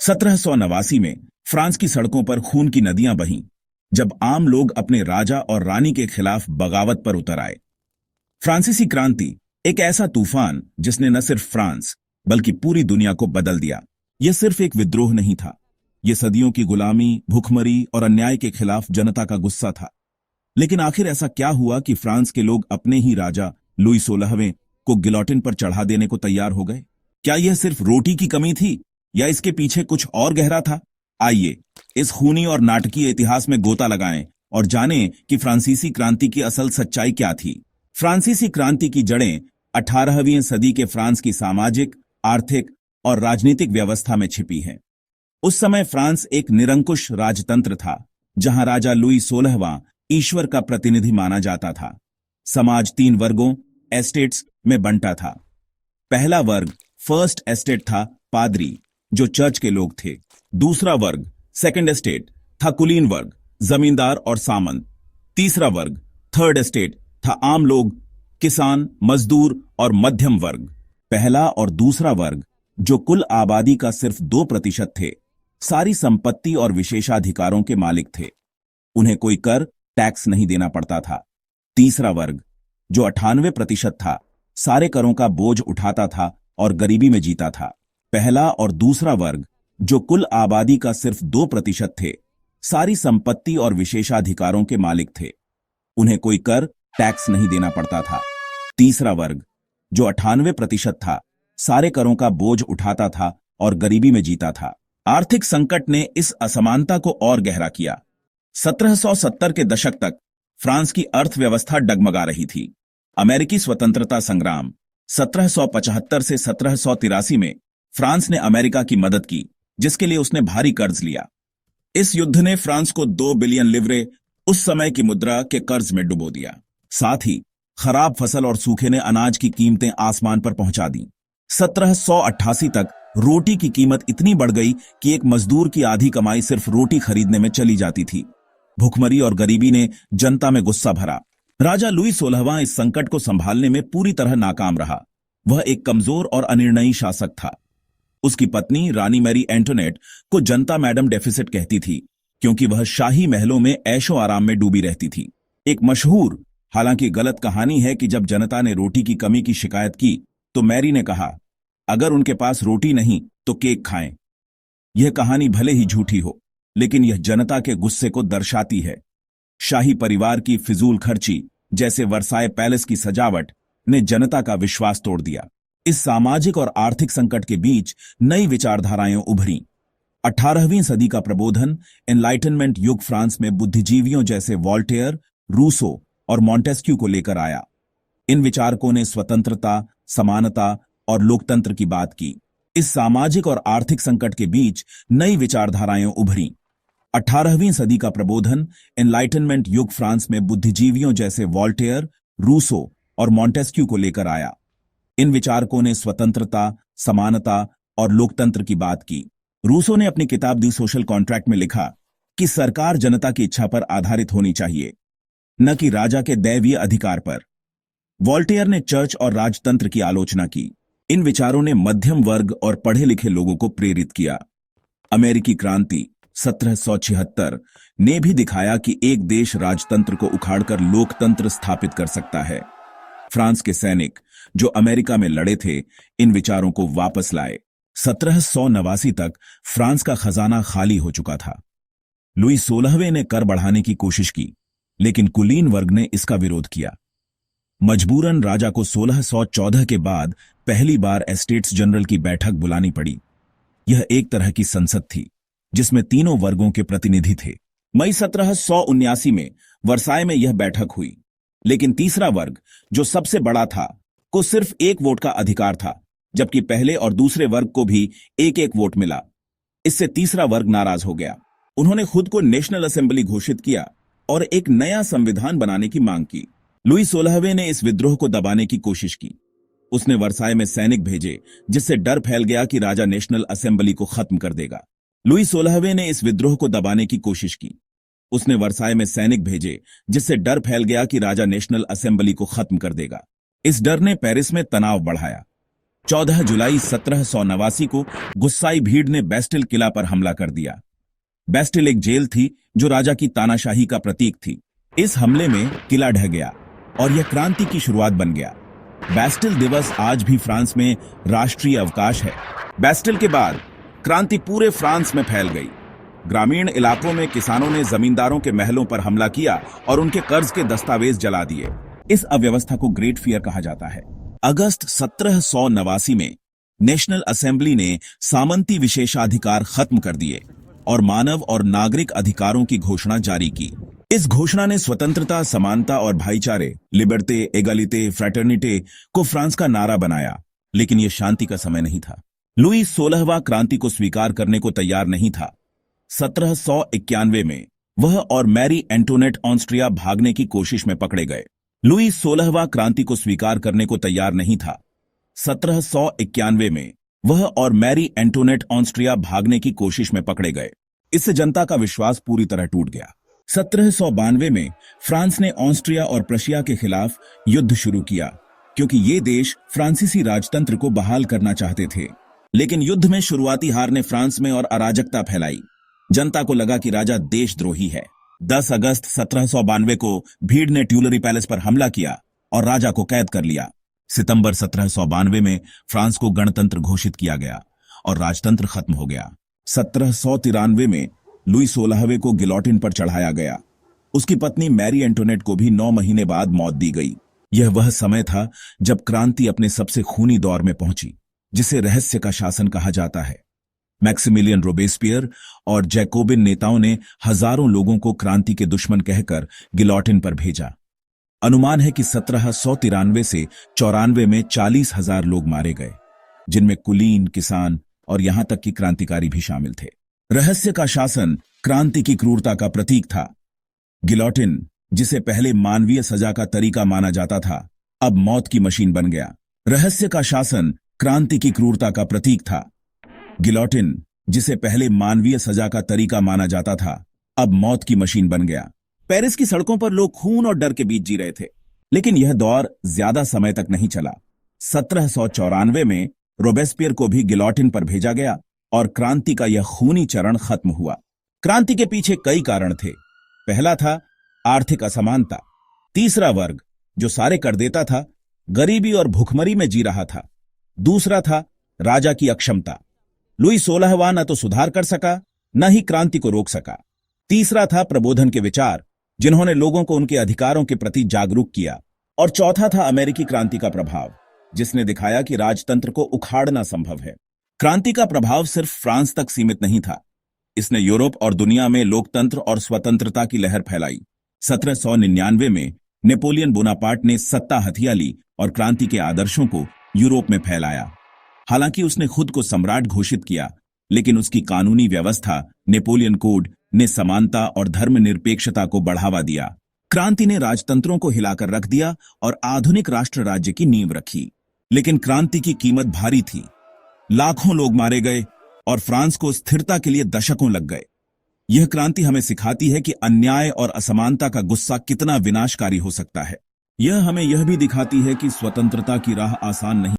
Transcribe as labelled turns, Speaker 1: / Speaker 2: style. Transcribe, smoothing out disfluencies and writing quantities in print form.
Speaker 1: 1789 में फ्रांस की सड़कों पर खून की नदियां बहीं जब आम लोग अपने राजा और रानी के खिलाफ बगावत पर उतर आए। फ्रांसीसी क्रांति एक ऐसा तूफान जिसने न सिर्फ फ्रांस बल्कि पूरी दुनिया को बदल दिया। यह सिर्फ एक विद्रोह नहीं था, यह सदियों की गुलामी, भुखमरी और अन्याय के खिलाफ जनता का गुस्सा था। लेकिन आखिर ऐसा क्या हुआ कि फ्रांस के लोग अपने ही राजा लुई 16वें को गिलोटिन पर चढ़ा देने को तैयार हो गए? क्या यह सिर्फ रोटी की कमी थी या इसके पीछे कुछ और गहरा था? आइए इस खूनी और नाटकीय इतिहास में गोता लगाएं और जानें कि फ्रांसीसी क्रांति की असल सच्चाई क्या थी। फ्रांसीसी क्रांति की जड़ें 18वीं सदी के फ्रांस की सामाजिक, आर्थिक और राजनीतिक व्यवस्था में छिपी हैं। उस समय फ्रांस एक निरंकुश राजतंत्र था, जहां राजा लुई 16वां ईश्वर का प्रतिनिधि माना जाता था। समाज 3 वर्गों, एस्टेट्स में बंटा था। पहला वर्ग फर्स्ट एस्टेट था पादरी, जो चर्च के लोग थे। दूसरा वर्ग सेकंड एस्टेट था कुलीन वर्ग, जमींदार और सामंत। तीसरा वर्ग थर्ड एस्टेट था आम लोग, किसान, मजदूर और मध्यम वर्ग। पहला और दूसरा वर्ग, जो कुल आबादी का सिर्फ 2% थे, सारी संपत्ति और विशेषाधिकारों के मालिक थे। उन्हें कोई कर, टैक्स नहीं देना पड़ता था। तीसरा वर्ग, जो 98% था, सारे करों का बोझ उठाता था और गरीबी में जीता था। पहला और दूसरा वर्ग, जो कुल आबादी का सिर्फ 2% थे, सारी संपत्ति और विशेषाधिकारों के मालिक थे। उन्हें कोई कर, टैक्स नहीं देना पड़ता था। तीसरा वर्ग, जो 98% था, सारे करों का बोझ उठाता था और गरीबी में जीता था। आर्थिक संकट ने इस असमानता को और गहरा किया। 1770 के दशक तक फ्रांस की अर्थव्यवस्था डगमगा रही थी। अमेरिकी स्वतंत्रता संग्राम 1775 से 1783 में फ्रांस ने अमेरिका की मदद की, जिसके लिए उसने भारी कर्ज लिया। इस युद्ध ने फ्रांस को 2 बिलियन लिवरे, उस समय की मुद्रा, के कर्ज में डुबो दिया। साथ ही खराब फसल और सूखे ने अनाज की कीमतें आसमान पर पहुंचा दी। 1788 तक रोटी की कीमत इतनी बढ़ गई कि एक मजदूर की आधी कमाई सिर्फ रोटी खरीदने में चली जाती थी। भुखमरी और गरीबी ने जनता में गुस्सा भरा। राजा लुई 16वां इस संकट को संभालने में पूरी तरह नाकाम रहा। वह एक कमजोर और अनिर्णयी शासक था। उसकी पत्नी रानी मैरी एंटोनेट को जनता मैडम डेफिसिट कहती थी, क्योंकि वह शाही महलों में ऐशो आराम में डूबी रहती थी। एक मशहूर, हालांकि गलत कहानी है कि जब जनता ने रोटी की कमी की शिकायत की तो मैरी ने कहा, अगर उनके पास रोटी नहीं तो केक खाएं। यह कहानी भले ही झूठी हो, लेकिन यह जनता के गुस्से को दर्शाती है। शाही परिवार की फिजूल खर्ची, जैसे वर्साय पैलेस की सजावट, ने जनता का विश्वास तोड़ दिया। इस सामाजिक और आर्थिक संकट के बीच नई विचारधाराएं उभरीं। 18वीं सदी का प्रबोधन, एनलाइटनमेंट युग फ्रांस में बुद्धिजीवियों जैसे वॉल्टेयर, रूसो और मॉन्टेस्क्यू को लेकर आया। इन विचारकों ने स्वतंत्रता, समानता और लोकतंत्र की बात की। इस सामाजिक और आर्थिक संकट के बीच नई विचारधाराएं उभरीं। 18वीं सदी का प्रबोधन, एनलाइटनमेंट युग फ्रांस में बुद्धिजीवियों जैसे वॉल्टेयर, रूसो और मॉन्टेस्क्यू को लेकर आया। इन विचारकों ने स्वतंत्रता, समानता और लोकतंत्र की बात की। रूसो ने अपनी किताब दी सोशल कॉन्ट्रैक्ट में लिखा कि सरकार जनता की इच्छा पर आधारित होनी चाहिए, न कि राजा के दैवीय अधिकार पर। वॉल्टेयर ने चर्च और राजतंत्र की आलोचना की। इन विचारों ने मध्यम वर्ग और पढ़े लिखे लोगों को प्रेरित किया। अमेरिकी क्रांति 1776 ने भी दिखाया कि एक देश राजतंत्र को उखाड़कर लोकतंत्र स्थापित कर सकता है। फ्रांस के सैनिक जो अमेरिका में लड़े थे, इन विचारों को वापस लाए। 1789 तक फ्रांस का खजाना खाली हो चुका था। लुई 16वें ने कर बढ़ाने की कोशिश की, लेकिन कुलीन वर्ग ने इसका विरोध किया। मजबूरन राजा को 1614 के बाद पहली बार एस्टेट्स जनरल की बैठक बुलानी पड़ी। यह एक तरह की संसद थी, जिसमें तीनों वर्गों के प्रतिनिधि थे। मई 1779 में वर्साय में यह बैठक हुई, लेकिन तीसरा वर्ग, जो सबसे बड़ा था, को सिर्फ 1 वोट का अधिकार था, जबकि पहले और दूसरे वर्ग को भी 1-1 वोट मिला। इससे तीसरा वर्ग नाराज हो गया। उन्होंने खुद को नेशनल असेंबली घोषित किया और एक नया संविधान बनाने की मांग की। लुई 16वें ने इस विद्रोह को दबाने की कोशिश की। उसने वर्साय में सैनिक भेजे, जिससे डर फैल गया कि राजा नेशनल असेंबली को खत्म कर देगा। लुई 16वें ने इस विद्रोह को दबाने की कोशिश की। उसने वर्साय में सैनिक भेजे, जिससे डर फैल गया कि राजा नेशनल असेंबली को खत्म कर देगा। इस डर ने पेरिस में तनाव बढ़ाया। 14 जुलाई 1789 को गुस्साई भीड़ ने बेस्टिल किला पर हमला कर दिया। बेस्टिल एक जेल थी जो राजा की तानाशाही का प्रतीक थी। इस हमले में किला ढह गया और यह क्रांति की शुरुआत बन गया। बेस्टिल दिवस आज भी फ्रांस में राष्ट्रीय अवकाश है। बेस्टिल के बाद क्रांति पूरे फ्रांस में फैल गई। ग्रामीण इलाकों में किसानों ने जमींदारों के महलों पर हमला किया और उनके कर्ज के दस्तावेज जला दिए। इस अव्यवस्था को ग्रेट फियर कहा जाता है। अगस्त 1789 में नेशनल असेंबली ने सामंती विशेषाधिकार खत्म कर दिए और मानव और नागरिक अधिकारों की घोषणा जारी की। इस घोषणा ने स्वतंत्रता, समानता और भाईचारे, लिबर्टे, एगालिटे, फ्रेटर्निटे को फ्रांस का नारा बनाया। लेकिन यह शांति का समय नहीं था। लुई 16वां क्रांति को स्वीकार करने को तैयार नहीं था। 1791 में वह और मैरी एंटोनेट ऑस्ट्रिया भागने की कोशिश में पकड़े गए। लुई 16वां क्रांति को स्वीकार करने को तैयार नहीं था। 1791 में वह और मैरी एंटोनेट ऑस्ट्रिया भागने की कोशिश में पकड़े गए। इससे जनता का विश्वास पूरी तरह टूट गया। 1792 में फ्रांस ने ऑस्ट्रिया और प्रशिया के खिलाफ युद्ध शुरू किया, क्योंकि ये देश फ्रांसीसी राजतंत्र को बहाल करना चाहते थे। लेकिन युद्ध में शुरुआती हार ने फ्रांस में और अराजकता फैलाई। जनता को लगा कि राजा देशद्रोही है। 10 अगस्त 1792 को भीड़ ने ट्यूलरी पैलेस पर हमला किया और राजा को कैद कर लिया। सितंबर 1792 में फ्रांस को गणतंत्र घोषित किया गया और राजतंत्र खत्म हो गया। 1793 में लुई 16वें को गिलोटिन पर चढ़ाया गया। उसकी पत्नी मैरी एंटोनेट को भी 9 महीने बाद मौत दी गई। यह वह समय था जब क्रांति अपने सबसे खूनी दौर में पहुंची, जिसे रहस्य का शासन कहा जाता है। मैक्सिमिलियन रोबेस्पियर और जैकोबिन नेताओं ने हजारों लोगों को क्रांति के दुश्मन कहकर गिलोटिन पर भेजा। अनुमान है कि 1793 से 94 में 40,000 लोग मारे गए, जिनमें कुलीन, किसान और यहां तक कि क्रांतिकारी भी शामिल थे। रहस्य का शासन क्रांति की क्रूरता का प्रतीक था। गिलोटिन, जिसे पहले मानवीय सजा का तरीका माना जाता था, अब मौत की मशीन बन गया। रहस्य का शासन क्रांति की क्रूरता का प्रतीक था। गिलोटिन, जिसे पहले मानवीय सजा का तरीका माना जाता था, अब मौत की मशीन बन गया। पेरिस की सड़कों पर लोग खून और डर के बीच जी रहे थे। लेकिन यह दौर ज्यादा समय तक नहीं चला। 1794 में रोबेस्पियर को भी गिलोटिन पर भेजा गया और क्रांति का यह खूनी चरण खत्म हुआ। क्रांति के पीछे कई कारण थे। पहला था आर्थिक असमानता। तीसरा वर्ग, जो सारे कर देता था, गरीबी और भुखमरी में जी रहा था। दूसरा था राजा की अक्षमता। लुई 16वां न तो सुधार कर सका, न ही क्रांति को रोक सका। तीसरा था प्रबोधन के विचार, जिन्होंने लोगों को उनके अधिकारों के प्रति जागरूक किया। और चौथा था अमेरिकी क्रांति का प्रभाव, जिसने दिखाया कि राजतंत्र को उखाड़ना संभव है। क्रांति का प्रभाव सिर्फ फ्रांस तक सीमित नहीं था। इसने यूरोप और दुनिया में लोकतंत्र और स्वतंत्रता की लहर फैलाई। 1799 में नेपोलियन बोनापार्ट ने सत्ता हथिया ली और क्रांति के आदर्शों को यूरोप में फैलाया। हालांकि उसने खुद को सम्राट घोषित किया, लेकिन उसकी कानूनी व्यवस्था, नेपोलियन कोड, ने समानता और धर्मनिरपेक्षता को बढ़ावा दिया। क्रांति ने राजतंत्रों को हिलाकर रख दिया और आधुनिक राष्ट्र राज्य की नींव रखी। लेकिन क्रांति की कीमत भारी थी। लाखों लोग मारे गए और फ्रांस को स्थिरता के लिए दशकों लग गए। यह क्रांति हमें सिखाती है कि अन्याय और असमानता का गुस्सा कितना विनाशकारी हो सकता है। यह हमें यह भी दिखाती है कि स्वतंत्रता की राह आसान नहीं।